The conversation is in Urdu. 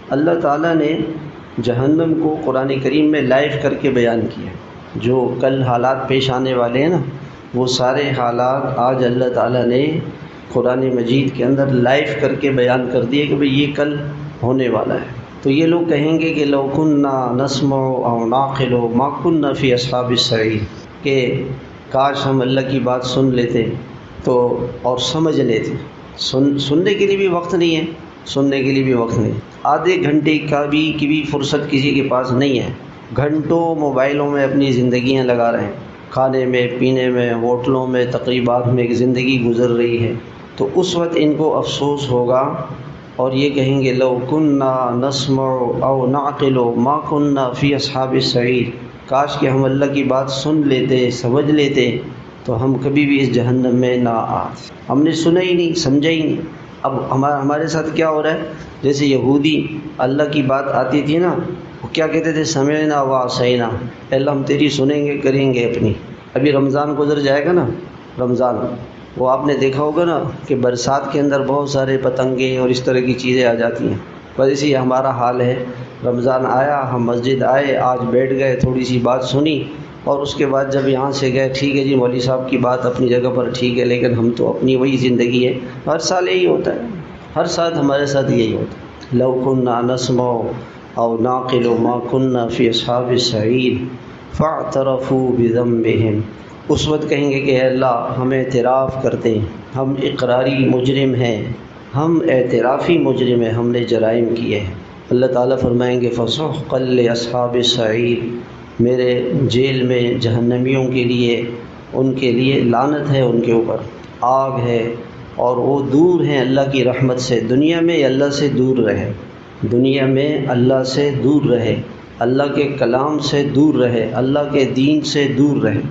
اللہ تعالیٰ نے جہنم کو قرآن کریم میں لائیو کر کے بیان کیا ہے۔ جو کل حالات پیش آنے والے ہیں نا، وہ سارے حالات آج اللہ تعالیٰ نے قرآن مجید کے اندر لائیو کر کے بیان کر دیے کہ بھئی یہ کل ہونے والا ہے۔ تو یہ لوگ کہیں گے کہ لو کننا نسمع او نعقل ما کننا فی اصحاب السعیر، کہ کاش ہم اللہ کی بات سن لیتے تو اور سمجھ لیتے۔ سننے کے لیے بھی وقت نہیں ہے، سننے کے لیے بھی وقت نہیں، آدھے گھنٹے کی بھی فرصت کسی کے پاس نہیں ہے۔ گھنٹوں موبائلوں میں اپنی زندگیاں لگا رہے ہیں، کھانے میں، پینے میں، ہوٹلوں میں، تقریبات میں ایک زندگی گزر رہی ہے۔ تو اس وقت ان کو افسوس ہوگا اور یہ کہیں گے لو کننا نسمع او نعقل ما کننا فی اصحاب السعیر، کاش کہ ہم اللہ کی بات سن لیتے، سمجھ لیتے تو ہم کبھی بھی اس جہنم میں نہ آتے۔ ہم نے سنا ہی نہیں، سمجھا ہی نہیں۔ اب ہمارے ساتھ کیا ہو رہا ہے، جیسے یہودی اللہ کی بات آتی تھی نا، وہ کیا کہتے تھے، سمعنا وعصینا، اللہ ہم تیری سنیں گے، کریں گے اپنی۔ ابھی رمضان گزر جائے گا نا، رمضان، وہ آپ نے دیکھا ہوگا نا کہ برسات کے اندر بہت سارے پتنگیں اور اس طرح کی چیزیں آ جاتی ہیں۔ بس اسی ہمارا حال ہے، رمضان آیا، ہم مسجد آئے، آج بیٹھ گئے، تھوڑی سی بات سنی، اور اس کے بعد جب یہاں سے گئے، ٹھیک ہے جی مولوی صاحب کی بات اپنی جگہ پر ٹھیک ہے، لیکن ہم تو اپنی وہی زندگی ہے۔ ہر سال یہی ہوتا ہے، ہر سال ہمارے ساتھ یہی ہوتا ہے۔ لو کننا نسمع او نعقل ما کننا فی اصحاب السعیر فاعترفوا بذنبہم، اس وقت کہیں گے کہ اے اللہ ہم اعتراف کرتے ہیں، ہم اقراری مجرم ہیں، ہم اعترافی مجرم ہیں، ہم نے جرائم کیے ہیں۔ اللہ تعالیٰ فرمائیں گے فسحقا لاصحاب السعیر، میرے جیل میں جہنمیوں کے لیے، ان کے لیے لعنت ہے، ان کے اوپر آگ ہے، اور وہ دور ہیں اللہ کی رحمت سے۔ دنیا میں اللہ سے دور رہے، دنیا میں اللہ سے دور رہے، اللہ کے کلام سے دور رہے، اللہ کے دین سے دور رہے۔